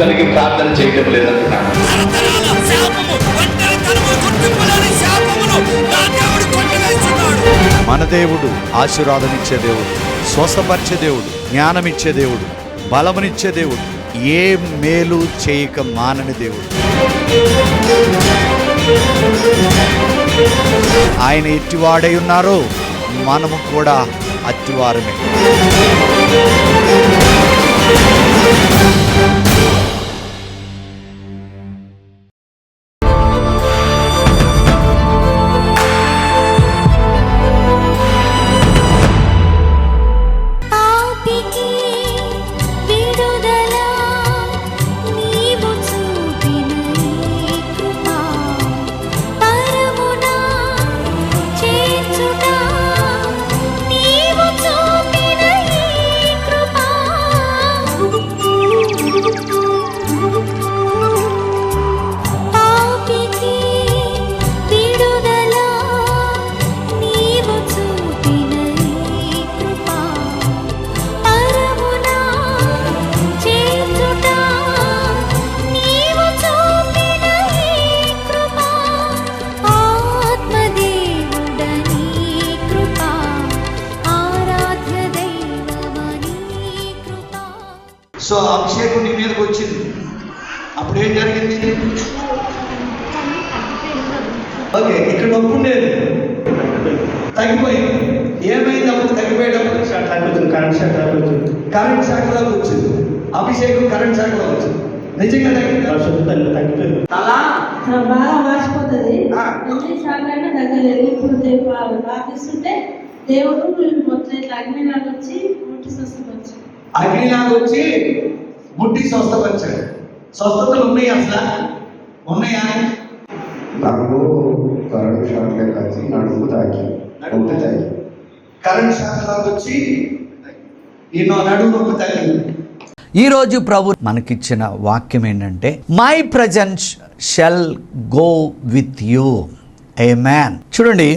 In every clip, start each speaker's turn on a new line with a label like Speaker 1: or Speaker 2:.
Speaker 1: కలిగి ప్రార్థన చేయడం లేదంటున్నాడు.
Speaker 2: మన దేవుడు ఆశీర్వాదమిచ్చే దేవుడు, స్వస్థపరిచే దేవుడు, జ్ఞానమిచ్చే దేవుడు, బలమునిచ్చే దేవుడు, ఏ మేలు చేయక మానని దేవుడు. ఆయన ఎట్టివాడై ఉన్నారో మనము కూడా అట్టివారమే.
Speaker 3: సో అభిషేకం నీ మీదకి వచ్చింది, అప్పుడు ఏం జరిగింది? ఓకే, ఇక్కడ నొప్పి ఉండేది తగ్గిపోయింది. ఏమైంది అప్పుడు తగ్గిపోయేటప్పుడు? కరెంట్ శాఖలోకి వచ్చింది. అభిషేకం కరెంట్ శాఖలో వచ్చింది. నిజంగా తగ్గిపోయింది.
Speaker 4: బాగా మార్చిపోతుంది. ఎన్నిసార్లైనా తగ్గలేదు. ఇప్పుడు ప్రార్థిస్తుంటే దేవుడు మొత్తం ఇట్లా అగ్నిలాగా వచ్చి ముట్టి స్వస్థపరిచాడు.
Speaker 3: అగ్నిలాగా వచ్చి ముట్టి స్వస్థపరిచాడు. స్వస్థతలు ఉన్నాయి, అసలు ఉన్నాయా?
Speaker 5: నాకు కరెంట్ షాక్లే కాచి నడుపు తాకి
Speaker 3: కరెంట్ షాక్లాగా వచ్చి నేను నడుము నొప్పి తగ్గింది.
Speaker 2: ఈరోజు ప్రభు మనకిచ్చిన వాక్యం ఏంటంటే, my presence shall go with you. Amen. చూడండి,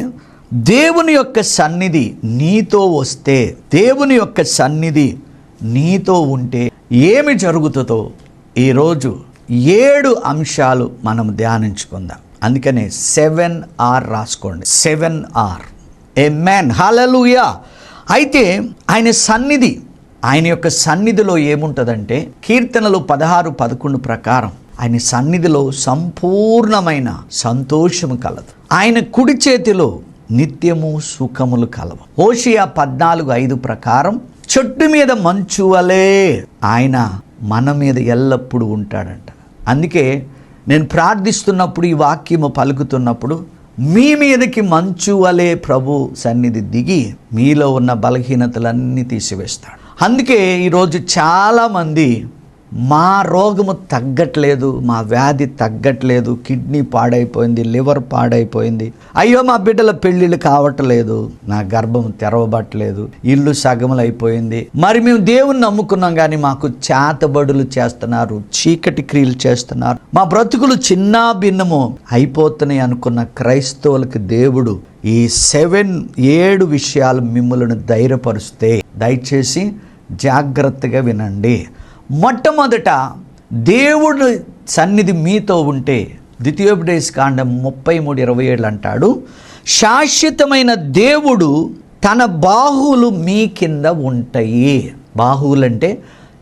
Speaker 2: దేవుని యొక్క సన్నిధి నీతో వస్తే, దేవుని యొక్క సన్నిధి నీతో ఉంటే ఏమి జరుగుతుందో ఈరోజు 7 అంశాలు మనం ధ్యానించుకుందాం. అందుకనే 7R రాసుకోండి. 7R. ఆమేన్. హల్లెలూయా. అయితే ఆయన సన్నిధి, ఆయన యొక్క సన్నిధిలో ఏముంటుందంటే, కీర్తనలు 16:11 ప్రకారం ఆయన సన్నిధిలో సంపూర్ణమైన సంతోషము కలదు. ఆయన కుడి చేతిలో నిత్యము సుఖములు కలవు. హోషేయ 14:5 ప్రకారం చెట్టు మీద మంచు వలె ఆయన మన మీద ఎల్లప్పుడూ ఉంటాడంట. అందుకే నేను ప్రార్థిస్తున్నప్పుడు, ఈ వాక్యము పలుకుతున్నప్పుడు, మీ మీదకి మంచు వలె ప్రభు సన్నిధి దిగి మీలో ఉన్న బలహీనతలన్నీ తీసివేస్తాడు. అందుకే ఈరోజు చాలామంది, మా రోగము తగ్గట్లేదు, మా వ్యాధి తగ్గట్లేదు, కిడ్నీ పాడైపోయింది, లివర్ పాడైపోయింది, అయ్యో మా బిడ్డల పెళ్ళిళ్ళు కావట్లేదు, నా గర్భం తెరవబట్టలేదు, ఇల్లు సగములు అయిపోయింది, మరి మేము దేవుణ్ణి నమ్ముకున్నాం కానీ మాకు చేతబడులు చేస్తున్నారు, చీకటి క్రియలు చేస్తున్నారు, మా బ్రతుకులు చిన్న భిన్నము అయిపోతున్నాయి అనుకున్న క్రైస్తవులకు దేవుడు ఈ 7 విషయాలు మిమ్మల్ని ధైర్యపరుస్తే దయచేసి జాగ్రత్తగా వినండి. మొట్టమొదట, దేవుడు సన్నిధి మీతో ఉంటే ద్వితీయోపదేశకాండం 33:27 అంటాడు, శాశ్వతమైన దేవుడు తన బాహువులు మీ కింద ఉంటాయి. బాహువులంటే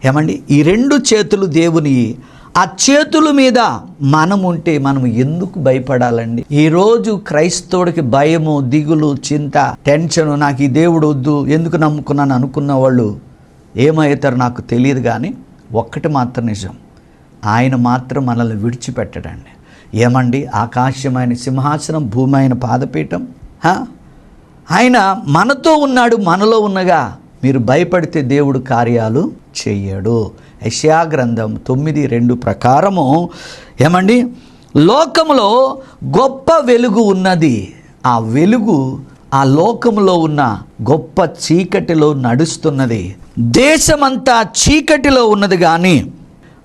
Speaker 2: ఏమండి? ఈ 2 చేతులు దేవుని. ఆ చేతుల మీద మనం ఉంటే మనం ఎందుకు భయపడాలండి? ఈరోజు క్రైస్తవుడికి భయము, దిగులు, చింత, టెన్షను, నాకు ఈ దేవుడు వద్దు, ఎందుకు నమ్ముకున్నాను అనుకున్న వాళ్ళు ఏమవుతారో నాకు తెలియదు. కానీ ఒక్కటి మాత్రం నిజం, ఆయన మాత్రం మనల్ని విడిచిపెట్టడండి. ఏమండి? ఆకాశమైన సింహాసనం, భూమి అయిన పాదపీఠం. ఆయన మనతో ఉన్నాడు, మనలో ఉన్నగా మీరు భయపడితే దేవుడు కార్యాలు చెయ్యడు. యెషయా గ్రంథం 9:2 ప్రకారము ఏమండి? లోకములో గొప్ప వెలుగు ఉన్నది, ఆ వెలుగు ఆ లోకములో ఉన్న గొప్ప చీకటిలో నడుస్తున్నది. దేశమంతా చీకటిలో ఉన్నది కానీ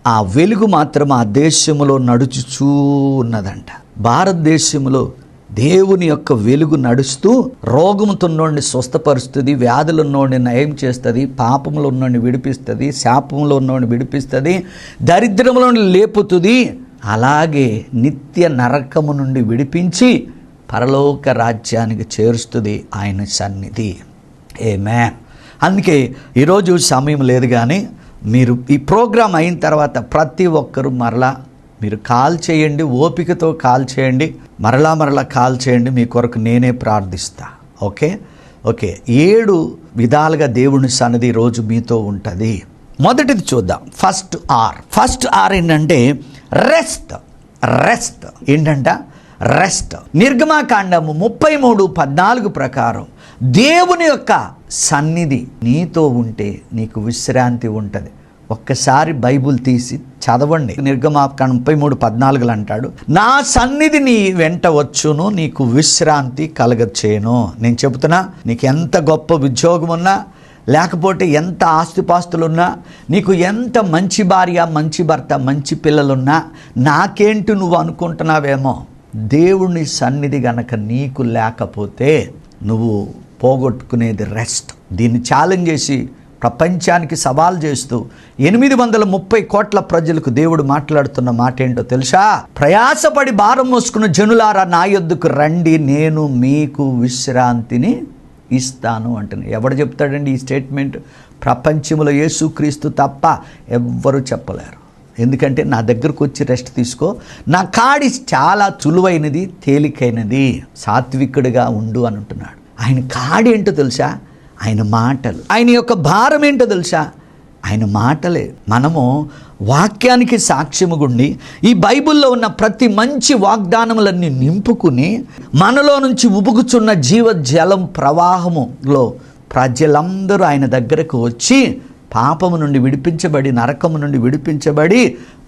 Speaker 2: ఆ వెలుగు మాత్రం ఆ దేశములో నడుచుచూ ఉన్నదంట. భారతదేశంలో దేవుని యొక్క వెలుగు నడుస్తూ రోగముతో ఉన్నోడిని స్వస్థపరుస్తుంది, వ్యాధులు ఉన్నోడిని నయం చేస్తుంది, పాపంలో ఉన్నోడిని విడిపిస్తుంది, శాపంలో ఉన్నోడిని విడిపిస్తుంది, దరిద్రంలో లేపుతుంది. అలాగే నిత్య నరకము నుండి విడిపించి పరలోక రాజ్యానికి చేరుస్తుంది ఆయన సన్నిధి. ఆమేన్. అందుకే ఈరోజు సమయం లేదు, కానీ మీరు ఈ ప్రోగ్రాం అయిన తర్వాత ప్రతి ఒక్కరూ మరలా మీరు కాల్ చేయండి, ఓపికతో కాల్ చేయండి, మరలా కాల్ చేయండి. మీ కొరకు నేనే ప్రార్థిస్తా. ఓకే. 7 విధాలుగా దేవుని సన్నిధి రోజు మీతో ఉంటుంది. మొదటిది చూద్దాం. ఫస్ట్ ఆర్ ఏంటంటే రెస్ట్. ఏంటంట? రెస్ట్. నిర్గమాకాండము 33:14 ప్రకారం దేవుని యొక్క సన్నిధి నీతో ఉంటే నీకు విశ్రాంతి ఉంటుంది. ఒక్కసారి బైబుల్ తీసి చదవండి. నిర్గమాకాండం 33:14 అంటాడు, నా సన్నిధి నీ వెంట వచ్చును, నీకు విశ్రాంతి కలగచేయను. నేను చెబుతున్నా, నీకు ఎంత గొప్ప ఉద్యోగం ఉన్నా, లేకపోతే ఎంత ఆస్తిపాస్తులున్నా, నీకు ఎంత మంచి భార్య, మంచి భర్త, మంచి పిల్లలున్నా, నాకేంటి నువ్వు అనుకుంటున్నావేమో, దేవుని సన్నిధి గనక నీకు లేకపోతే నువ్వు పోగొట్టుకునేది రెస్ట్. దీన్ని ఛాలెంజ్ చేసి ప్రపంచానికి సవాల్ చేస్తూ 830 కోట్ల ప్రజలకు దేవుడు మాట్లాడుతున్న మాట ఏంటో తెలుసా? ప్రయాసపడి భారం మోసుకున్న జనులారా నా యొద్దకు రండి, నేను మీకు విశ్రాంతిని ఇస్తాను అంటున్నాను. ఎవడు చెప్తాడండి ఈ స్టేట్మెంట్? ప్రపంచంలో యేసుక్రీస్తు తప్ప ఎవ్వరూ చెప్పలేరు. ఎందుకంటే నా దగ్గరకు వచ్చి రెస్ట్ తీసుకో, నా కాడి చాలా చులువైనది, తేలికైనది, సాత్వికుడిగా ఉండు అని అంటున్నాడు. ఆయన కాడి ఏంటో తెలుసా? ఆయన మాటలు. ఆయన యొక్క భారం ఏంటో తెలుసా? ఆయన మాటలే. మనము వాక్యానికి సాక్ష్యముగుండి ఈ బైబిల్లో ఉన్న ప్రతి మంచి వాగ్దానములన్నీ నింపుకుని మనలో నుంచి ఉబుకుచున్న జీవజలం ప్రవాహములో ప్రజలందరూ ఆయన దగ్గరకు వచ్చి పాపము నుండి విడిపించబడి, నరకము నుండి విడిపించబడి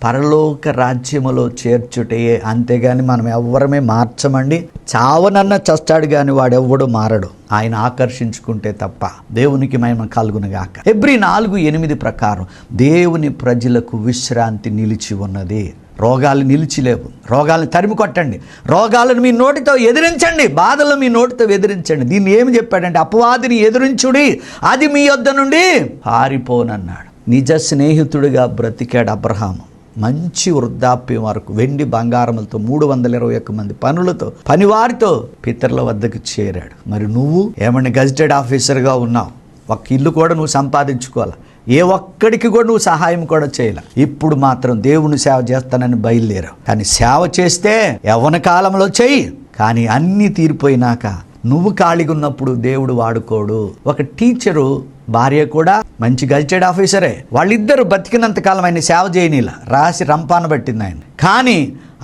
Speaker 2: పరలోక రాజ్యములో చేర్చుటయే. అంతేగాని మనం ఎవ్వరమే మార్చమండి. చావనన్న చస్తాడు కానీ వాడెవ్వడు మారడు, ఆయన ఆకర్షించుకుంటే తప్ప. దేవునికి మహిమ కలుగునుగాక. హెబ్రీ 4:8 ప్రకారం దేవుని ప్రజలకు విశ్రాంతి నిలిచి ఉన్నది. రోగాలు నిలిచిలేవు. రోగాలను తరిమి కొట్టండి, రోగాలను మీ నోటితో ఎదిరించండి, బాధలను మీ నోటితో ఎదిరించండి. దీన్ని ఏమి చెప్పాడంటే, అపవాదిని ఎదురించుడి, అది మీ యొద్ద నుండి పారిపోనన్నాడు. నిజ స్నేహితుడిగా బ్రతికాడు అబ్రహాము. మంచి వృద్ధాప్యం వరకు వెండి బంగారములతో 321 మంది పనివారితో పితరుల వద్దకు చేరాడు. మరి నువ్వు ఏమన్నా గజిటెడ్ ఆఫీసర్గా ఉన్నావు, ఒక ఇల్లు కూడా నువ్వు సంపాదించుకోవాలి, ఏ ఒక్కడికి కూడా నువ్వు సహాయం కూడా చేయలే. ఇప్పుడు మాత్రం దేవుని సేవ చేస్తానని బయలుదేరావు. కానీ సేవ చేస్తే యవ్వన కాలంలో చెయ్యి, కానీ అన్నీ తీరిపోయినాక నువ్వు ఖాళీగా ఉన్నప్పుడు దేవుడు వాడుకోడు. ఒక టీచరు భార్య కూడా మంచి గజిటెడ్ ఆఫీసరే. వాళ్ళిద్దరూ బతికినంతకాలం ఆయన సేవ చేయనీలా, రాసి రంపాన పట్టింది ఆయన. కానీ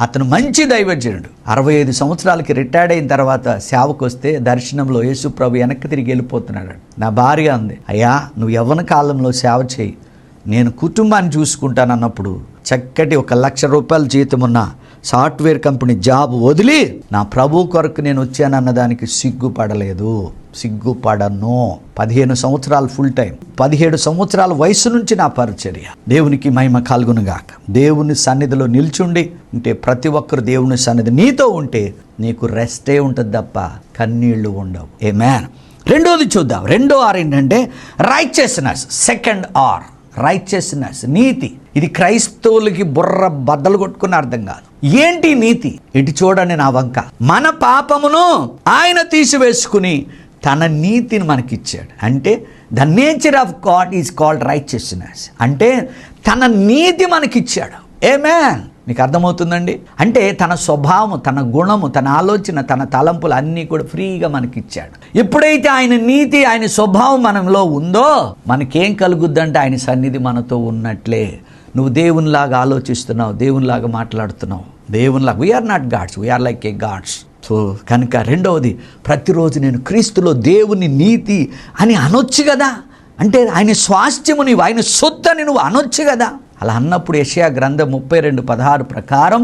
Speaker 2: అతను మంచి దైవజనుడు. 65 సంవత్సరాలకి రిటైర్డ్ అయిన తర్వాత సేవకు వస్తే దర్శనంలో యేసు ప్రభు వెనక్కి తిరిగి వెళ్ళిపోతున్నాడు. నా భార్య అంది, అయ్యా నువ్వు యవ్వన కాలంలో సేవ చేయి, నేను కుటుంబాన్ని చూసుకుంటానన్నప్పుడు చక్కటి 1 లక్ష రూపాయల జీతం ఉన్న సాఫ్ట్వేర్ కంపెనీ జాబ్ వదిలి నా ప్రభు కొరకు నేను వచ్చానన్నదానికి సిగ్గుపడను. 15 సంవత్సరాలు ఫుల్ టైం, 17 సంవత్సరాల వయసు నుంచి నా పరిచర్య. దేవునికి మహిమ కలుగునుగాక. దేవుని సన్నిధిలో నిల్చుండి ఉంటే, ప్రతి ఒక్కరు దేవుని సన్నిధి నీతో ఉంటే నీకు రెస్టే ఉంటుంది తప్ప కన్నీళ్లు ఉండవు. ఆమేన్. రెండోది చూద్దాం. రెండో ఆర్ ఏంటంటే రైచియస్నెస్. సెకండ్ ఆర్ రైచియస్నెస్, నీతి. ఇది క్రైస్తవులకి బుర్ర బద్దలు కొట్టుకుని అర్థం కాదు. ఏంటి నీతి? ఇటు చూడండి నా వంక. మన పాపమును ఆయన తీసివేసుకుని తన నీతిని మనకిచ్చాడు. అంటే the nature of God is called righteousness. అంటే తన నీతి మనకిచ్చాడు. ఆమేన్. మీకు అర్థమవుతుందండి? అంటే తన స్వభావం, తన గుణము, తన ఆలోచన, తన తలంపులు అన్నీ కూడా ఫ్రీగా మనకిచ్చాడు. ఎప్పుడైతే ఆయన నీతి, ఆయన స్వభావం మనలో ఉందో మనకేం కలుగుద్దంటే ఆయన సన్నిధి మనతో ఉన్నట్లే. నువ్వు దేవునిలాగా ఆలోచిస్తున్నావు, దేవునిలాగా మాట్లాడుతున్నావు, దేవునిలాగా. We are not gods, we are like a gods. So కనుక రెండవది, ప్రతిరోజు నేను క్రీస్తులో దేవుని నీతి అని అనొచ్చు కదా. అంటే ఆయన స్వాస్థ్యము నీవు, ఆయన సొత్తని నువ్వు అనొచ్చు కదా. అలా అన్నప్పుడు యెషయా గ్రంథం 32:16 ప్రకారం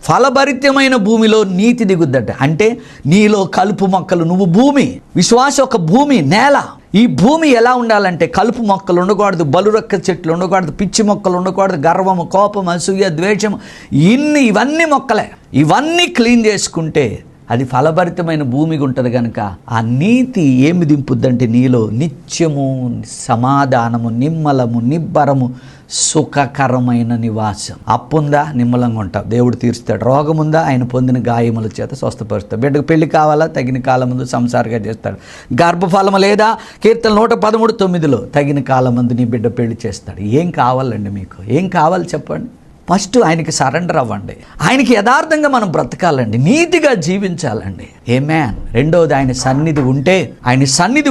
Speaker 2: ఫలభరితమైన భూమిలో నీతి దిగుద్దట. అంటే నీలో కలుపు మొక్కలు, నువ్వు భూమి, విశ్వాసం ఒక భూమి, నేల. ఈ భూమి ఎలా ఉండాలంటే కలుపు మొక్కలు ఉండకూడదు, బలురక్క చెట్లు ఉండకూడదు, పిచ్చి మొక్కలు ఉండకూడదు, గర్వము, కోపం, అసూయ, ద్వేషము, ఇవన్నీ మొక్కలే. ఇవన్నీ క్లీన్ చేసుకుంటే అది ఫలభరితమైన భూమిగా ఉంటుంది కనుక ఆ నీతి ఏమి దింపుద్దంటే నీలో నిత్యము సమాధానము, నిమ్మలము, నిబ్బరము, సుఖకరమైన నివాసం. అప్పుందా, నిమ్మలంగా ఉంటావు, దేవుడు తీరుస్తాడు. రోగం ఉందా, ఆయన పొందిన గాయముల చేత స్వస్థపరుస్తాడు. బిడ్డకు పెళ్లి కావాలా, తగిన కాలం ముందు సంసారంగా చేస్తాడు. గర్భఫలం లేదా, కీర్తన 113:9 తగిన కాలం ముందు నీ బిడ్డ పెళ్లి చేస్తాడు. ఏం కావాలండి మీకు? ఏం కావాలి చెప్పండి? ఫస్ట్ ఆయనకి సరెండర్ అవ్వండి. ఆయనకి యథార్థంగా మనం బ్రతకాలండి, నీతిగా జీవించాలండి. ఆమేన్. రెండవది ఆయన సన్నిధి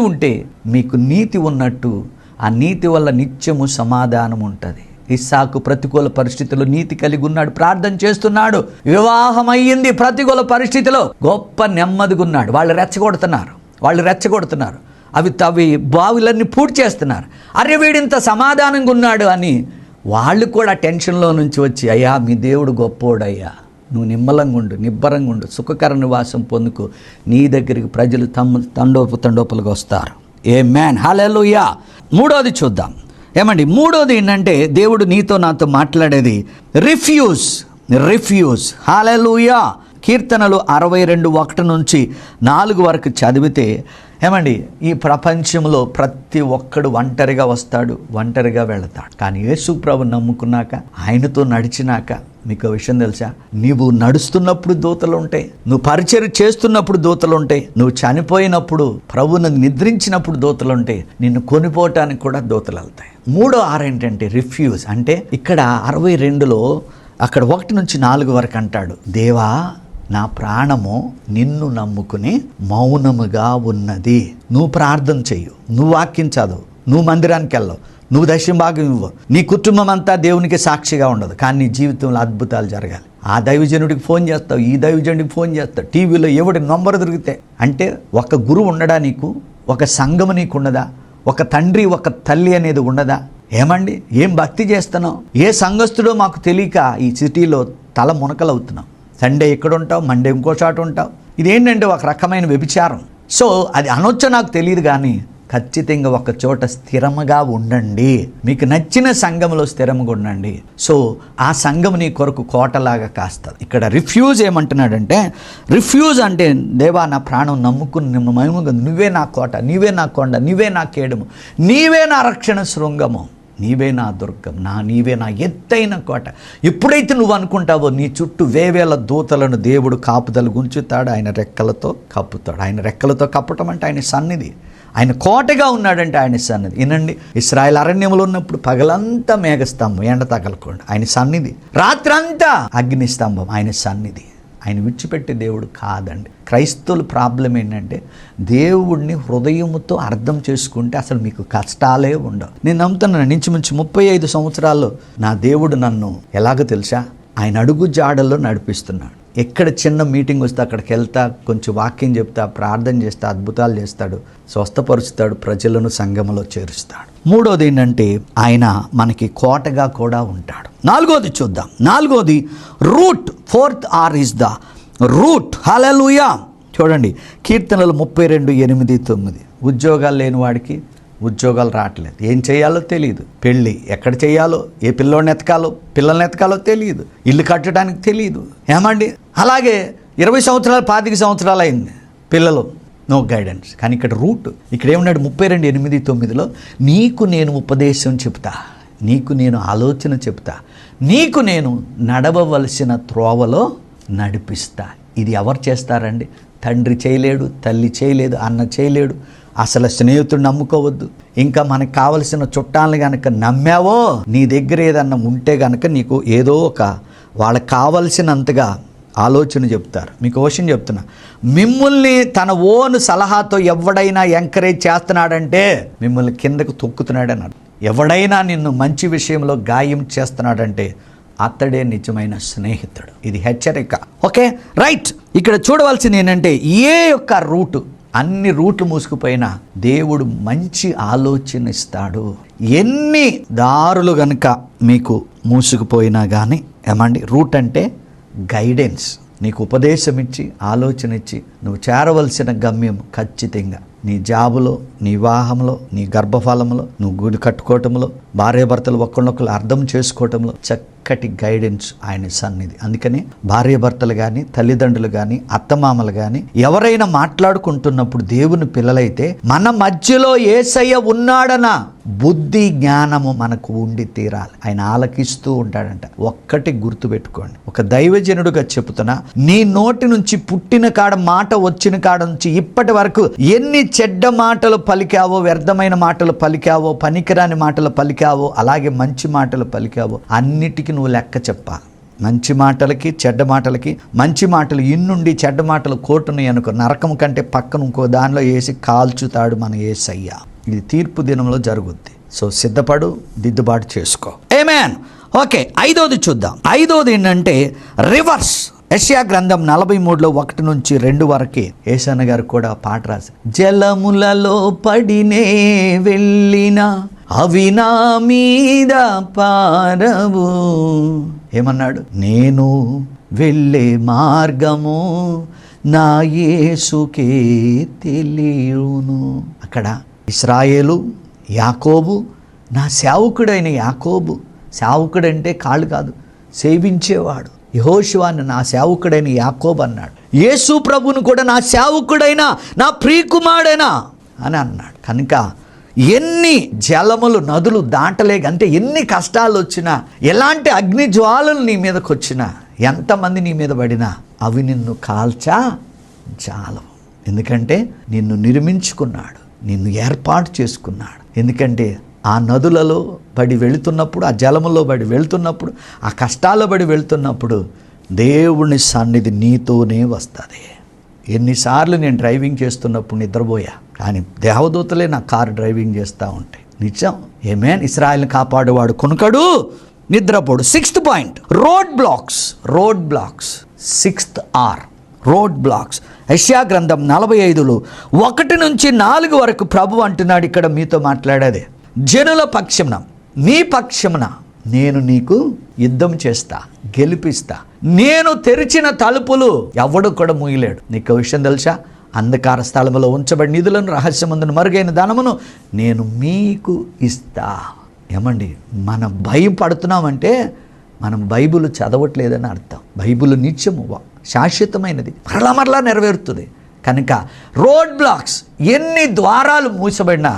Speaker 2: ఉంటే మీకు నీతి ఉన్నట్టు, ఆ నీతి వల్ల నిత్యము సమాధానం ఉంటుంది. ఇస్సాకు ప్రతికూల పరిస్థితుల్లో నీతి కలిగి ఉన్నాడు, ప్రార్థన చేస్తున్నాడు, వివాహం అయ్యింది. ప్రతికూల పరిస్థితిలో గొప్ప నెమ్మదిగా ఉన్నాడు. వాళ్ళు రెచ్చగొడుతున్నారు, అవి బావులన్నీ పూర్తి చేస్తున్నారు. అరే వీడింత సమాధానంగా ఉన్నాడు అని వాళ్ళు కూడా టెన్షన్లో నుంచి వచ్చి, అయ్యా మీ దేవుడు గొప్పోడయ్యా, నువ్వు నిమ్మలంగా ఉండు, నిబ్బరంగా ఉండు, సుఖకర నివాసం పొందుకు, నీ దగ్గరికి ప్రజలు తండోపులుగా వస్తారు. ఆమేన్. హల్లెలూయా. మూడోది చూద్దాం. ఏమండి, మూడోది ఏంటంటే దేవుడు నీతో నాతో మాట్లాడేది రిఫ్యూజ్. హల్లెలూయా. కీర్తనలు 62:1-4 వరకు చదివితే ఏమండి, ఈ ప్రపంచంలో ప్రతి ఒక్కడు ఒంటరిగా వస్తాడు, ఒంటరిగా వెళతాడు. కానీ యేసు ప్రభు నమ్ముకున్నాక, ఆయనతో నడిచినాక మీకు విషయం తెలుసా, నీవు నడుస్తున్నప్పుడు దూతలు ఉంటాయి, నువ్వు పరిచర్య చేస్తున్నప్పుడు దూతలు ఉంటాయి, నువ్వు చనిపోయినప్పుడు, ప్రభువును నిద్రించినప్పుడు దూతలు ఉంటాయి, నిన్ను కొనిపోవటానికి కూడా దూతలు వెళ్తాయి. 3:6 ఏంటంటే రిఫ్యూజ్. అంటే ఇక్కడ 62లో అక్కడ 1-4 వరకు అంటాడు, దేవా నా ప్రాణము నిన్ను నమ్ముకుని మౌనముగా ఉన్నది. నువ్వు ప్రార్థన చెయ్యు, నువ్వు వాక్యం చదువు, నువ్వు మందిరానికి వెళ్ళవు, నువ్వు దశమ భాగం ఇవ్వు, నీ కుటుంబం అంతా దేవునికి సాక్షిగా ఉండదు, కానీ నీ జీవితంలో అద్భుతాలు జరగాలి. ఆ దైవజనుడికి ఫోన్ చేస్తావు, ఈ దైవజనుడికి ఫోన్ చేస్తావు, టీవీలో ఎవడి నంబర్ దొరికితే. అంటే ఒక గురువు ఉండడా నీకు? ఒక సంఘము నీకు ఉండదా? ఒక తండ్రి, ఒక తల్లి అనేది ఉండదా? ఏమండి, ఏం భక్తి చేస్తున్నావు? ఏ సంఘస్థుడో మాకు తెలియక ఈ సిటీలో తల మునకలవుతున్నాం. సండే ఎక్కడ ఉంటావు, మండే ఇంకో చోట ఉంటావు. ఇదేంటంటే ఒక రకమైన వ్యభిచారం. సో అది అనొచ్చో నాకు తెలియదు, కానీ ఖచ్చితంగా ఒక చోట స్థిరముగా ఉండండి. మీకు నచ్చిన సంఘంలో స్థిరముగా ఉండండి. సో ఆ సంఘం నీ కొరకు కోటలాగా కాస్తుంది. ఇక్కడ రిఫ్యూజ్ ఏమంటున్నాడంటే, రిఫ్యూజ్ అంటే దేవా నా ప్రాణం నమ్ముకుని మహిమగా, నువ్వే నా కోట, నీవే నా కొండ, నీవే నా కేడము, నీవే నా రక్షణ శృంగము, నీవే నా దుర్గం, నీవే నా ఎత్తైన కోట. ఎప్పుడైతే నువ్వు అనుకుంటావో నీ చుట్టూ వేవేల దూతలను దేవుడు కాపుదలు గుంచుతాడు, ఆయన రెక్కలతో కప్పుతాడు. ఆయన రెక్కలతో కప్పటం అంటే ఆయన సన్నిధి, ఆయన కోటగా ఉన్నాడంటే ఆయన సన్నిధి. వినండి, ఇశ్రాయేల్ అరణ్యంలో ఉన్నప్పుడు పగలంతా మేఘస్తంభం, ఎండ తగలకుండా ఆయన సన్నిధి, రాత్రంతా అగ్నిస్తంభం, ఆయన సన్నిధి. ఆయన విడిచిపెట్టే దేవుడు కాదండి. క్రైస్తవుల ప్రాబ్లం ఏంటంటే, దేవుడిని హృదయముతో అర్థం చేసుకుంటే అసలు మీకు కష్టాలే ఉండవు. నేను నమ్ముతున్నాను, ఇంచుమించు 35 సంవత్సరాల్లో నా దేవుడు నన్ను ఎలాగో తెలుసా, ఆయన అడుగు జాడల్లో నడిపిస్తున్నాడు. ఎక్కడ చిన్న మీటింగ్ వస్తే అక్కడికి వెళ్తా, కొంచెం వాక్యం చెప్తా, ప్రార్థన చేస్తా, అద్భుతాలు చేస్తాడు, స్వస్థపరుస్తాడు, ప్రజలను సంఘములో చేరుస్తాడు. మూడోది ఏంటంటే, ఆయన మనకి కోటగా కూడా ఉంటాడు. నాలుగోది చూద్దాం. నాలుగోది root. 4th R is the root. Hallelujah. చూడండి, కీర్తనలు 32:8-9. ఉద్యోగాలు లేని వాడికి ఉద్యోగాలు రావట్లేదు, ఏం చేయాలో తెలియదు, పెళ్ళి ఎక్కడ చేయాలో, ఏ పిల్లని ఎతకాలో తెలియదు, ఇల్లు కట్టడానికి తెలియదు. ఏమండి, అలాగే 20 సంవత్సరాలు 25 సంవత్సరాలు అయింది, పిల్లలు నో గైడెన్స్. కానీ ఇక్కడ రూట్, ఇక్కడ ఏమన్నాడు 32:8-9లో, నీకు నేను ఉపదేశం చెప్తా, నీకు నేను ఆలోచన చెప్తా, నీకు నేను నడవవలసిన త్రోవలో నడిపిస్తా. ఇది ఎవరు చేస్తారండి? తండ్రి చేయలేడు, తల్లి చేయలేదు, అన్న చేయలేడు. అసలు స్నేహితుడు నమ్ముకోవద్దు. ఇంకా మనకు కావలసిన చుట్టాలను కనుక నమ్మావో, నీ దగ్గర ఏదన్నా ఉంటే కనుక నీకు ఏదో ఒక వాళ్ళకి కావలసినంతగా ఆలోచన చెప్తారు. మీకు విషయం చెప్తున్నా, మిమ్మల్ని తన ఓన్ సలహాతో ఎవడైనా ఎంకరేజ్ చేస్తున్నాడంటే మిమ్మల్ని కిందకు తొక్కుతున్నాడు అన్నాడు. ఎవడైనా నిన్ను మంచి విషయంలో గాయం చేస్తున్నాడంటే అతడే నిజమైన స్నేహితుడు. ఇది హెచ్చరిక. Okay, right. ఇక్కడ చూడవలసింది ఏంటంటే, ఏ యొక్క రూటు, అన్ని రూట్లు మూసుకుపోయినా దేవుడు మంచి ఆలోచన ఇస్తాడు. ఎన్ని దారులు గనుక మీకు మూసుకుపోయినా కానీ, ఏమండి, రూట్ అంటే గైడెన్స్. నీకు ఉపదేశం ఇచ్చి, ఆలోచన ఇచ్చి, నువ్వు చేరవలసిన గమ్యం ఖచ్చితంగా నీ జాబులో, నీ వివాహంలో, నీ గర్భఫలంలో, నువ్వు గుడి కట్టుకోవటంలో, భార్యాభర్తలు ఒకళ్ళొకళ్ళు అర్థం చేసుకోవటంలో, చక్కటి చక్కటి గైడెన్స్ ఆయన సన్నిధి. అందుకని భార్యాభర్తలు కానీ, తల్లిదండ్రులు కానీ, అత్తమామలు కానీ ఎవరైనా మాట్లాడుకుంటున్నప్పుడు దేవుని పిల్లలైతే మన మధ్యలో యేసయ్య ఉన్నాడన బుద్ధి జ్ఞానము మనకు ఉండి తీరాలి. ఆయన ఆలకిస్తూ ఉంటాడంట. ఒక్కటి గుర్తుపెట్టుకోండి, ఒక దైవజనుడుగా చెబుతున్నా, నీ నోటి నుంచి పుట్టిన కాడ మాట వచ్చిన కాడ నుంచి ఇప్పటి వరకు ఎన్ని చెడ్డ మాటలు పలికావో, వ్యర్థమైన మాటలు పలికావో, పనికిరాని మాటలు పలికావో, అలాగే మంచి మాటలు పలికావో, అన్నిటికీ నువ్వు లెక్క చెప్పాలి. మంచి మాటలకి చెడ్డ మాటలకి, మంచి మాటలు ఇన్నుండి చెడ్డ మాటలు కోటున్నాయి అనుకో, నరకం కంటే పక్కన ఇంకో దానిలో వేసి కాల్చుతాడు మన యేసయ్య. ఇది తీర్పు దినంలో జరుగుద్ది. సో సిద్ధపడు, దిద్దుబాటు చేసుకో. ఆమేన్. ఓకే, 5వది చూద్దాం. 5వది ఏంటంటే రివర్స్. యెషయా గ్రంథం 43లో 1 నుంచి 2 వరకే యేసన్న గారు కూడా పాట రాశారు. జలములలో పడినే వెళ్ళిన అవి నా మీద పారవు. ఏమన్నాడు? నేను వెళ్ళే మార్గము నా యేసుకే తెలియును. అక్కడ ఇశ్రాయేలు, యాకోబు, నా సేవకుడైన యాకోబు, సేవకుడంటే కాళ్ళు కాదు, సేవించేవాడు. యెహోషువను నా సేవకుడైన యాకోబు అన్నాడు. యేసు ప్రభువును కూడా నా సేవకుడైన నా ప్రియకుమారుడైనా అని అన్నాడు. కనుక ఎన్ని జలములు, నదులు దాటలేక, అంటే ఎన్ని కష్టాలు వచ్చినా, ఎలాంటి అగ్ని జ్వాలలు నీ మీదకి వచ్చినా, ఎంతమంది నీ మీద పడినా అవి నిన్ను కాల్చా జాలవు. ఎందుకంటే నిన్ను నిర్మించుకున్నాడు, నిన్ను ఏర్పాటు చేసుకున్నాడు. ఎందుకంటే ఆ నదులలో పడి వెళుతున్నప్పుడు, ఆ జలములో పడి వెళుతున్నప్పుడు, ఆ కష్టాల్లో పడి వెళుతున్నప్పుడు దేవుని సన్నిధి నీతోనే వస్తుంది. ఎన్నిసార్లు నేను డ్రైవింగ్ చేస్తున్నప్పుడు నిద్రపోయా, కానీ దేవదూతలే నా కారు డ్రైవింగ్ చేస్తూ ఉంటాయి. నిజం. ఆమేన్. ఇశ్రాయేలుని కాపాడువాడు కొనుకడు, నిద్రపోడు. 6th point, road blocks. Road blocks. 6th R, road blocks. యెషయా గ్రంథం 45లో 1 నుంచి 4 వరకు ప్రభు అంటున్నాడు, ఇక్కడ మీతో మాట్లాడేదే, జనుల పక్షమున, నీ పక్షమున నేను నీకు యుద్ధం చేస్తా, గెలిపిస్తా. నేను తెరిచిన తలుపులు ఎవడు కూడా మూయలేడు. నీకు విషయం తెలుసా? అంధకార స్థలములో ఉంచబడి నిధులను, రహస్యమందును మరుగైన ధనమును నేను మీకు ఇస్తా. ఏమండి, మనం భయపడుతున్నామంటే మనం బైబిల్ చదవట్లేదని అర్థం. బైబిల్ నిత్యము శాశ్వతమైనది, మరలా నెరవేరుతుంది. కనుక రోడ్ బ్లాక్స్, ఎన్ని ద్వారాలు మూసబడినా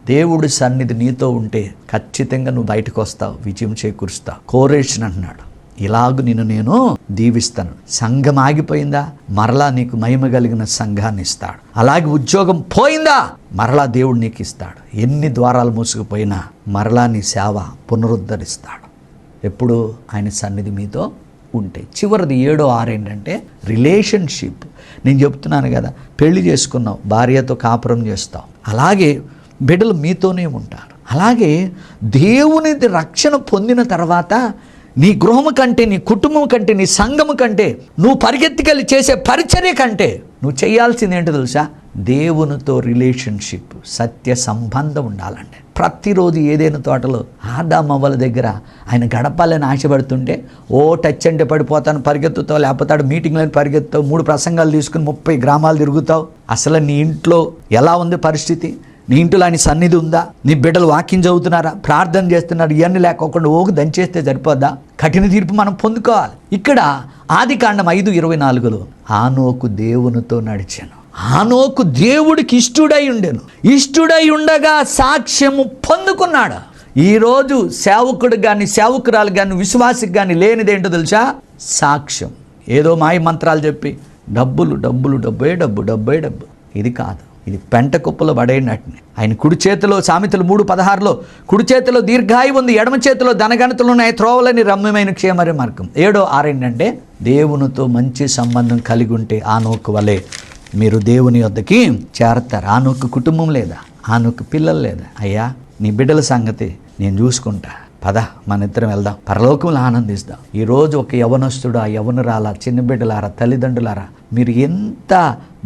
Speaker 2: దేవుడి సన్నిధి నీతో ఉంటే ఖచ్చితంగా నువ్వు బయటకు వస్తావు, విజయం చేకూరుస్తావు. కోరేషన్ అంటున్నాడు, ఇలాగ నేను దీవిస్తాను. సంఘం ఆగిపోయిందా, మరలా నీకు మహిమ కలిగిన సంఘాన్ని ఇస్తాడు. అలాగే ఉద్యోగం పోయిందా, మరలా దేవుడు నీకు ఇస్తాడు. ఎన్ని ద్వారాలు మూసుకుపోయినా మరలా నీ సేవ పునరుద్ధరిస్తాడు. ఎప్పుడు ఆయన సన్నిధి మీతో ఉంటే. చివరిది 7వ R ఏంటంటే రిలేషన్షిప్. నేను చెప్తున్నాను కదా, పెళ్లి చేసుకున్నావు, భార్యతో కాపురం చేస్తావు, అలాగే బిడ్డలు మీతోనే ఉంటారు. అలాగే దేవుని రక్షణ పొందిన తర్వాత నీ గృహము కంటే, నీ కుటుంబం కంటే, నీ సంఘము కంటే, నువ్వు పరిగెత్తికెళ్ళి చేసే పరిచర్య కంటే నువ్వు చేయాల్సింది ఏంటో తెలుసా? దేవునితో రిలేషన్షిప్, సత్య సంబంధం ఉండాలంటే. ప్రతిరోజు ఏదైనా తోటలో ఆదామవ్వల దగ్గర ఆయన గడపాలని ఆశపడుతుంటే, ఓ టచ్ అంటే పడిపోతాను, పరిగెత్తుతావు, లేకపోతే మీటింగ్లను పరిగెత్తావు, 3 ప్రసంగాలు తీసుకుని 30 గ్రామాలు తిరుగుతావు. అసలు నీ ఇంట్లో ఎలా ఉంది పరిస్థితి? నీ ఇంట్లో ఆయన సన్నిధి ఉందా? నీ బిడ్డలు వాక్యం చదువుతున్నారా, ప్రార్థన చేస్తున్నారు? ఇవన్నీ లేకోకుండా ఓకు దంచేస్తే సరిపోద్దా? కఠిన తీర్పు మనం పొందుకోవాలి. ఇక్కడ ఆదికాండం 5:24లో ఆనోకు దేవునితో నడిచాను. ఆనోకు దేవుడికి ఇష్టుడై ఉండెను, ఇష్టుడై ఉండగా సాక్ష్యము పొందుకున్నాడు. ఈరోజు సేవకుడు కానీ, సేవకురాలు కానీ, విశ్వాసికి కానీ లేనిదేంటో తెలుసా? సాక్ష్యం. ఏదో మాయ మంత్రాలు చెప్పి డబ్బులు, డబ్బే డబ్బు, ఇది కాదు. ఇది పెంట కుప్పలో పడేనట్టునే. ఆయన కుడి చేతిలో, సామెతలు 3:16లో కుడి చేతిలో దీర్ఘాయువు ఉంది, ఎడమ చేతిలో ధనగణతలు ఉన్నాయి, త్రోవలని రమ్యమైన క్షేమరి మార్గం. 7వ R ఏంటంటే దేవునితో మంచి సంబంధం కలిగి ఉంటే ఆనోకు వలె మీరు దేవుని వద్దకి చేరతారు. ఆనోకు కుటుంబం లేదా, ఆనోకు పిల్లలు లేదా? అయ్యా నీ బిడ్డల సంగతి నేను చూసుకుంటా, పద మన ఇద్దరం వెళ్దాం, పరలోకంలో ఆనందిస్తాం. ఈరోజు ఒక యవనస్తుడు, ఆ యవనురాలా, చిన్న బిడ్డలారా, తల్లిదండ్రులారా, మీరు ఎంత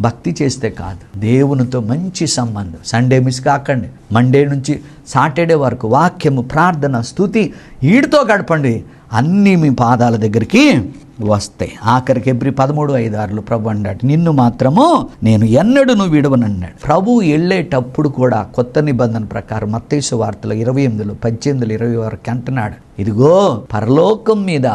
Speaker 2: భక్తి చేస్తే కాదు, దేవునితో మంచి సంబంధం. సండే మిస్ కాకండి. మండే నుంచి సాటర్డే వరకు వాక్యము, ప్రార్థన, స్తుతి వీటితో గడపండి. అన్నీ మీ పాదాల దగ్గరికి వస్తాయి. ఆఖరికి ఎబ్రి 13:5-6 ప్రభు అన్నాడు, నిన్ను మాత్రము నేను ఎన్నడూ విడవనన్నాడు. ప్రభు వెళ్ళేటప్పుడు కూడా కొత్త నిబంధన ప్రకారం మత్తయి సువార్తలో 28:18-20 వరకు అంటున్నాడు, ఇదిగో పరలోకం మీద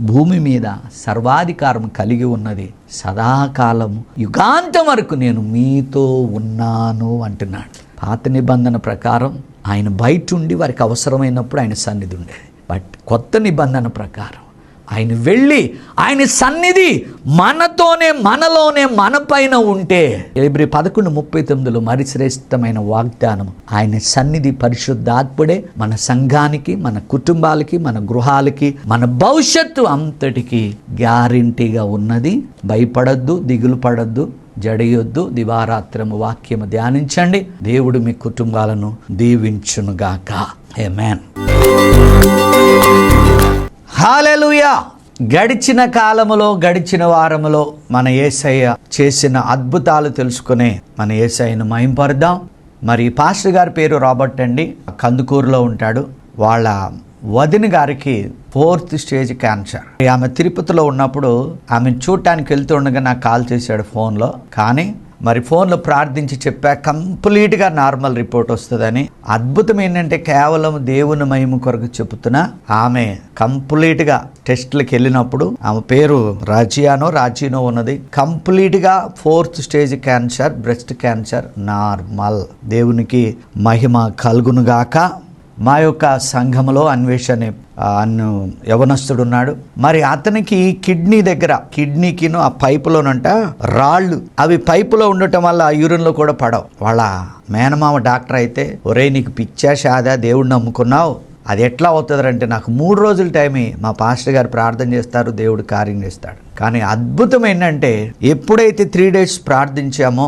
Speaker 2: భూమి మీద సర్వాధికారం కలిగి ఉన్నది, సదాకాలము యుగాంతం వరకు నేను మీతో ఉన్నాను అంటున్నాడు. పాత నిబంధన ప్రకారం ఆయన బయట ఉండి వారికి అవసరమైనప్పుడు ఆయన సన్నిధి ఉండేది. బట్ కొత్త నిబంధన ప్రకారం ఆయన వెళ్ళి ఆయన సన్నిధి మనలోనే మన పైన ఉంటే, ఎబ్రీ 11:39 మరి శ్రేష్టమైన వాగ్దానం, ఆయన సన్నిధి పరిశుద్ధాత్ముడే మన సంఘానికి, మన కుటుంబాలకి, మన గృహాలకి, మన భవిష్యత్తు అంతటికి గ్యారంటీగా ఉన్నది. భయపడద్దు, దిగులు పడద్దు, జడయొద్దు. దివారాత్రము వాక్యము ధ్యానించండి. దేవుడు మీ కుటుంబాలను దీవించునుగాక. ఆమేన్. హల్లెలూయా. గడిచిన కాలములో, గడిచిన వారములో మన యేసయ్య చేసిన అద్భుతాలు తెలుసుకునే మన యేసయ్యను మహింపరుద్దాం. మరి పాస్టర్ గారి పేరు రాబర్ట్ అండి, కందుకూరులో ఉంటాడు. వాళ్ళ వదిన గారికి 4th స్టేజ్ క్యాన్సర్. ఆమె తిరుపతిలో ఉన్నప్పుడు ఆమెను చూడటానికి వెళ్తుండగా నాకు కాల్ చేశాడు ఫోన్లో. కానీ మరి ఫోన్లో ప్రార్థించి చెప్పా, కంప్లీట్గా నార్మల్ రిపోర్ట్ వస్తుందని. అద్భుతం ఏంటంటే కేవలం దేవుని మహిమ కొరకు చెబుతున్నా, ఆమె కంప్లీట్గా టెస్ట్లకు వెళ్ళినప్పుడు ఆమె పేరు రాజీనో ఉన్నది. కంప్లీట్గా 4th stage cancer, breast cancer, normal. దేవునికి మహిమ కలుగునుగాక. మా యొక్క సంఘములో అన్వేషణ యవనస్తుడు ఉన్నాడు. మరి అతనికి కిడ్నీ దగ్గర, కిడ్నీకిను ఆ పైపులోనంట రాళ్ళు, అవి పైపులో ఉండటం వల్ల యూరిన్లో కూడా పడవు. వాళ్ళ మేనమామ డాక్టర్ అయితే, ఒరే నీకు పిచ్చా షాదా, దేవుడిని నమ్ముకున్నావు, అది ఎట్లా అవుతుందంటే, నాకు 3 రోజుల టైమే, మా పాస్టర్ గారు ప్రార్థన చేస్తారు, దేవుడు కార్యం చేస్తాడు. కానీ అద్భుతం ఏంటంటే, ఎప్పుడైతే 3 days ప్రార్థించామో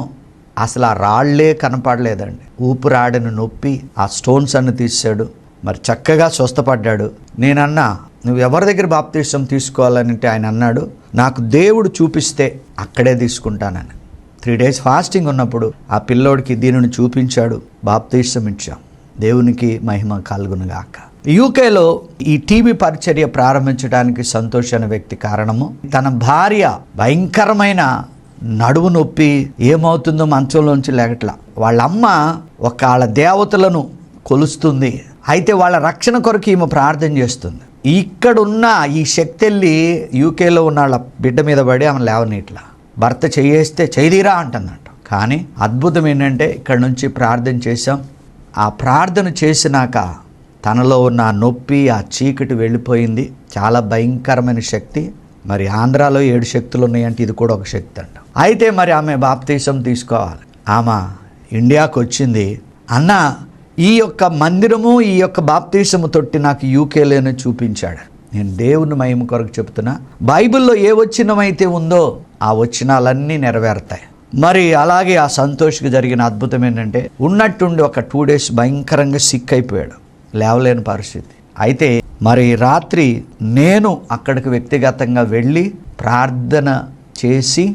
Speaker 2: అసలు ఆ రాళ్లే కనపడలేదండి. ఊపిరాడని నొప్పి ఆ స్టోన్స్ అన్ని తీసాడు. మరి చక్కగా స్వస్థపడ్డాడు. నేనన్నా, నువ్వు ఎవరి దగ్గర బాప్తీసం తీసుకోవాలని అంటే ఆయన అన్నాడు, నాకు దేవుడు చూపిస్తే అక్కడే తీసుకుంటానని. 3 days ఫాస్టింగ్ ఉన్నప్పుడు ఆ పిల్లోడికి దీనిని చూపించాడు, బాప్తీసం ఇచ్చాం. దేవునికి మహిమ కలుగునుగాక. యూకేలో ఈ టీవీ పరిచర్య ప్రారంభించడానికి సంతోష్ అనే వ్యక్తి కారణము, తన భార్య భయంకరమైన నడువు నొప్పి, ఏమవుతుందో మంచంలోంచి లేగట్లా. వాళ్ళమ్మ వాళ్ళ దేవతలను కొలుస్తుంది. అయితే వాళ్ళ రక్షణ కొరకు ఈమె ప్రార్థన చేస్తుంది. ఇక్కడున్న ఈ శక్తి వెళ్ళి యూకేలో ఉన్న వాళ్ళ బిడ్డ మీద పడి ఆమె లేవనీట్లా. భర్త చేయేస్తే చేయదీరా అంటుందంట. కానీ అద్భుతం ఏంటంటే, ఇక్కడ నుంచి ప్రార్థన చేశాం. ఆ ప్రార్థన చేసినాక తనలో ఉన్న నొప్పి, ఆ చీకటి వెళ్ళిపోయింది. చాలా భయంకరమైన శక్తి. మరి ఆంధ్రాలో 7 శక్తులు ఉన్నాయంటే ఇది కూడా ఒక శక్తి అంట. అయితే మరి ఆమె బాప్తీసం తీసుకోవాలి. ఆమె ఇండియాకు వచ్చింది. అన్న, ఈ యొక్క మందిరము, ఈ యొక్క బాప్తీసము తొట్టి నాకు యూకేలోనే చూపించాడు. నేను దేవుని మహిమ కొరకు చెప్తున్నా, బైబిల్లో ఏ వచనమైతే ఉందో ఆ వచనాలన్నీ నెరవేరుతాయి. మరి అలాగే ఆ సంతోష్కి జరిగిన అద్భుతం ఏంటంటే, ఉన్నట్టుండి ఒక 2 days భయంకరంగా సిక్ అయిపోయాడు, లేవలేని పరిస్థితి. అయితే మరి రాత్రి నేను అక్కడికి వ్యక్తిగతంగా వెళ్ళి ప్రార్థన చేసి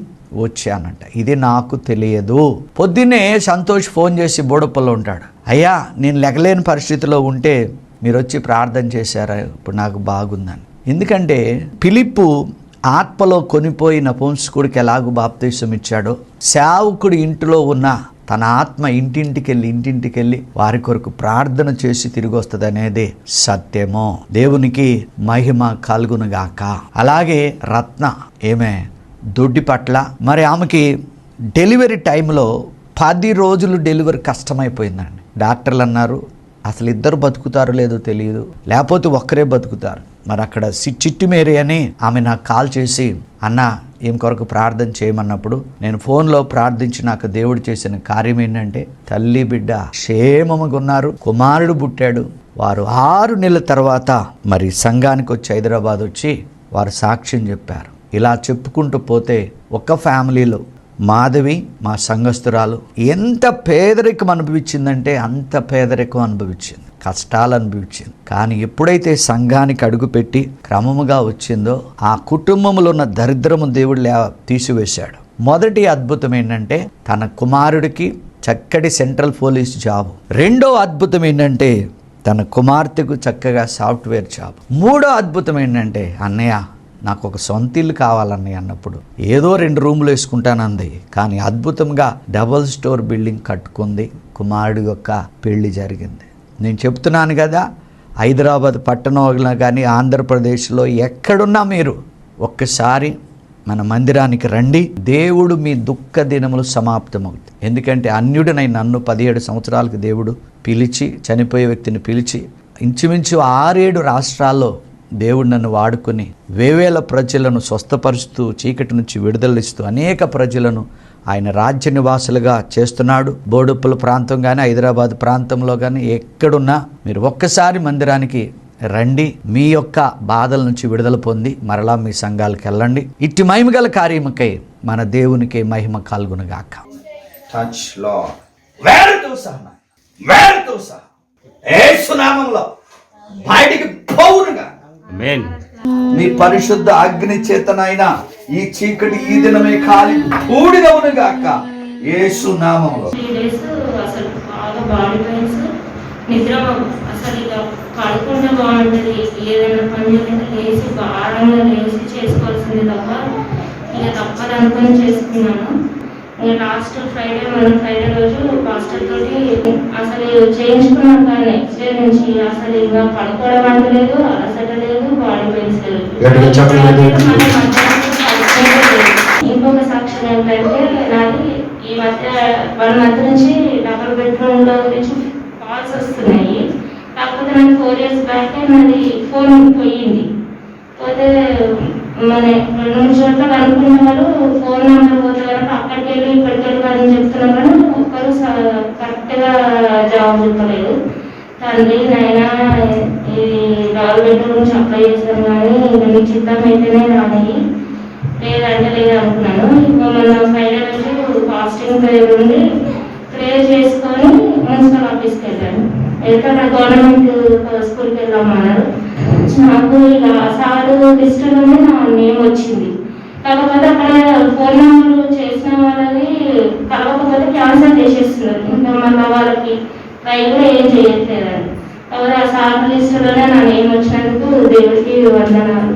Speaker 2: వచ్చానంట. ఇది నాకు తెలియదు. పొద్దున్నే సంతోష్ ఫోన్ చేసి బోడప్పలో ఉంటాడు, అయ్యా నేను లెగలేని పరిస్థితిలో ఉంటే మీరు వచ్చి ప్రార్థన చేశారా, ఇప్పుడు నాకు బాగుందని. ఎందుకంటే ఫిలిప్పు ఆత్మలో కొనిపోయి నపుంసకుడికి ఎలాగూ బాప్తీసం ఇచ్చాడో, సేవకుడి ఇంటిలో ఉన్న తన ఆత్మ ఇంటింటికెళ్ళి వారి కొరకు ప్రార్థన చేసి తిరిగి వస్తుంది అనేది సత్యము. దేవునికి మహిమ కలుగునుగాక. అలాగే రత్న, ఏమే దొడ్డి పట్ల, మరి ఆమెకి డెలివరీ టైంలో 10 రోజులు డెలివరీ కష్టమైపోయిందండి. డాక్టర్లు అన్నారు, అసలు ఇద్దరు బతుకుతారో లేదో తెలియదు, లేకపోతే ఒక్కరే బతుకుతారు. మరి అక్కడ చిట్టి మేరీ అని ఆమె నాకు కాల్ చేసి, అన్న ఏం కొరకు ప్రార్థన చేయమన్నప్పుడు నేను ఫోన్లో ప్రార్థించి నాకు దేవుడు చేసిన కార్యం ఏంటంటే, తల్లి బిడ్డ క్షేమముగా ఉన్నారు, కుమారుడు పుట్టాడు. వారు 6 నెలల తర్వాత మరి సంఘానికి వచ్చి, హైదరాబాద్ వచ్చి వారు సాక్ష్యం చెప్పారు. ఇలా చెప్పుకుంటూ పోతే ఒక ఫ్యామిలీలో మాధవి, మా సంఘస్థురాలు, ఎంత పేదరికం అనుభవించిందంటే అంత పేదరికం అనుభవించింది, కష్టాలు అనుభవించింది. కానీ ఎప్పుడైతే సంఘానికి అడుగుపెట్టి క్రమముగా వచ్చిందో ఆ కుటుంబంలో ఉన్న దరిద్రము దేవుడు తీసివేశాడు. మొదటి అద్భుతం ఏంటంటే, తన కుమారుడికి చక్కటి సెంట్రల్ పోలీస్ జాబు. రెండో అద్భుతం ఏంటంటే, తన కుమార్తెకు చక్కగా సాఫ్ట్వేర్ జాబ్. మూడో అద్భుతం ఏంటంటే, అన్నయ్య నాకు ఒక సొంత ఇల్లు కావాలని అన్నప్పుడు ఏదో 2 రూములు వేసుకుంటానంది. కానీ అద్భుతంగా డబుల్ స్టోర్ బిల్డింగ్ కట్టుకుంది. కుమారుడు యొక్క పెళ్లి జరిగింది. నేను చెప్తున్నాను కదా, హైదరాబాద్ పట్టణంలో కానీ ఆంధ్రప్రదేశ్లో ఎక్కడున్నా మీరు ఒక్కసారి మన మందిరానికి రండి. దేవుడు మీ దుఃఖ దినములు సమాప్తమవుతుంది. ఎందుకంటే అన్యుడినై నన్ను 17 సంవత్సరాలకు దేవుడు పిలిచి, చనిపోయే వ్యక్తిని పిలిచి, ఇంచుమించు 6-7 రాష్ట్రాల్లో దేవుడు నన్ను వాడుకొని వేవేల ప్రజలను స్వస్థపరుస్తూ, చీకటి నుంచి విడుదలనిస్తూ అనేక ప్రజలను ఆయన రాజ్య నివాసులుగా చేస్తున్నాడు. బోడుప్పల ప్రాంతం కానీ, హైదరాబాద్ ప్రాంతంలో కానీ ఎక్కడున్నా మీరు ఒక్కసారి మందిరానికి రండి. మీ యొక్క బాధల నుంచి విడుదల పొంది మరలా మీ సంఘాలకు వెళ్ళండి. ఇట్టి మహిమగల కార్యముకై మన దేవునికి మహిమ కలుగునుగాక.
Speaker 1: Touch lord. వేరుతో సహా యేసు నామములో బయటికి పోవునుగా.
Speaker 3: ఆమేన్.
Speaker 1: నీ పరిశుద్ధ అగ్ని చేతనైనా ఈ చీకటి ఈ దినమే కాలి బూడిదవునుగాక యేసు నామములో.
Speaker 6: 3 days అసలు బాగా బాడీ పెయిన్స్, నిద్ర అసలు ఇక పడుకుంటే బాగుంటుంది. ఏదైనా పని చేయాలంటే లేచి భారంగా లేచి చేసుకోవాల్సింది తప్ప ఇక తప్పదు అనుకుని చేసుకున్నాను. ఇక లాస్ట్ ఫ్రైడే రోజు పాస్టర్ తోటి అసలు చేయించుకున్నాను. కానీ నెక్స్ట్ డే నుంచి అసలు ఇంకా పడుకోవడం అంటలేదు, అలసట లేదు, బాడీ పెయిన్స్ లేదు. ఇంకొక సాక్ష్యం ఏంటంటే, నాది ఈ మధ్య 1 month నుంచి డబుల్ బెడ్రూమ్లో గురించి కాల్స్ వస్తున్నాయి. కాకపోతే నాకు 4 years బ్యాక్ నాది ఫోన్ పోయింది. పోతే మన 2-3 చోట్ల కనుక్కున్న వాళ్ళు ఫోన్ నెంబర్ పోతే వరకు అక్కడికి వెళ్ళి ఇక్కడికి వెళ్ళి అని చెప్తున్నా కానీ ఒక్కరు కరెక్ట్గా జవాబు చెప్పలేదు. తండ్రి నాయనా ఇది డబుల్ బెడ్రూమ్ నుంచి అప్లై చేశాను కానీ ఇంకా నీ చిత్తం అయితేనే రానివి, లేదంటే లేదు అనుకున్నాను. ఇంకా మన ఫ్రైడే రోజు ఫాస్టింగ్ ప్రేయర్ ఉండి ప్రేయర్ చేసుకొని మున్సిపల్ ఆఫీస్కి వెళ్ళాను. వెళ్తే అక్కడ గవర్నమెంట్ స్కూల్కి వెళ్దామన్నారు. నాకు ఇక సార్ లిస్టులోనే నా నేమ్ వచ్చింది. కాకపోతే అక్కడ ఫోన్ నెంబర్ చేసిన వాళ్ళది కలవకపోతే క్యాన్సల్ చేసేస్తున్నారు. ఇంకా మళ్ళీ వాళ్ళకి ట్రై కూడా ఏం చేయట్లేదని. కాబట్టి ఆ సార్ లిస్టులోనే నా నేమ్ వచ్చినందుకు దేవుడికి వందనాలు.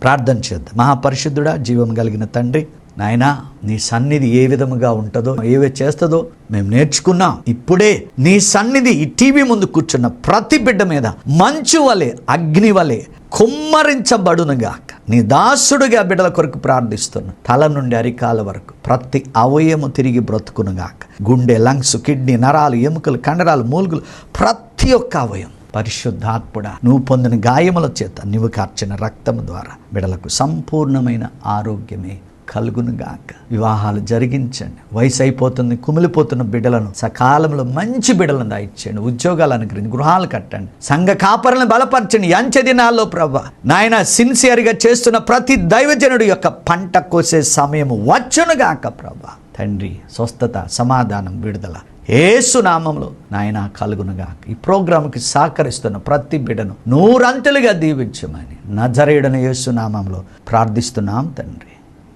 Speaker 2: ప్రార్థన చేద్దాం. మహాపరిశుద్ధుడా, జీవం కలిగిన తండ్రి, నాయనా నీ సన్నిధి ఏ విధముగా ఉంటుందో, ఏవే చేస్తుందో మేము నేర్చుకున్నాం. ఇప్పుడే నీ సన్నిధి ఈ టీవీ ముందు కూర్చున్న ప్రతి బిడ్డ మీద మంచు వలె, అగ్ని వలె కుమ్మరించబడునుగాక. నీ దాసుడుగా బిడ్డల కొరకు ప్రార్థిస్తున్నా. తల నుండి అరికాల వరకు ప్రతి అవయము తిరిగి బ్రతుకునుగాక. గుండె, లంగ్స్, కిడ్నీ, నరాలు, ఎముకలు, కండరాలు, మూలుగులు, ప్రతి ఒక్క అవయం పరిశుద్ధాత్ముడా నువ్వు పొందిన గాయముల చేత నీవు కార్చిన రక్తము ద్వారా బిడ్డలకు సంపూర్ణమైన ఆరోగ్యమే కలుగునుగాక. వివాహాలు జరిగించండి. వయసు అయిపోతుంది, కుమిలిపోతున్న బిడ్డలను సకాలంలో మంచి బిడ్డలను దయచేయండి. ఉద్యోగాలు అనుగ్రహించి గృహాలు కట్టండి. సంఘ కాపరులను బలపరచండి. అంచె దినాల్లో ప్రభా నాయన సిన్సియర్గా చేస్తున్న ప్రతి దైవజనుడి యొక్క పంట కోసే సమయం వచ్చునుగాక. ప్రభా తండ్రి, స్వస్థత, సమాధానం, విడుదల యేసు నామములో నాయన కలుగునుగాక. ఈ ప్రోగ్రాంకి సహకరిస్తున్న ప్రతి బిడ్డను 100 దీవించమని నజరేయుడైన యేసు నామములో ప్రార్థిస్తున్నాం తండ్రి.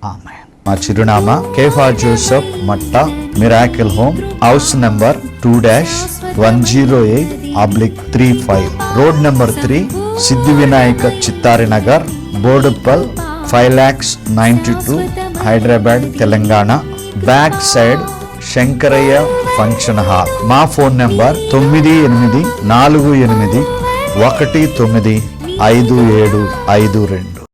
Speaker 2: ఆమేన్. మా చిరునామా Kepha Joseph Matta, miracle home, house number 2-108/35, road number 3, Siddhi Vinayaka, Chittari Nagar, Boduppal, 5,92,000, Hyderabad, Telangana. Back side Shankaraiah function hall. మా ఫోన్ నెంబర్ 9848195752.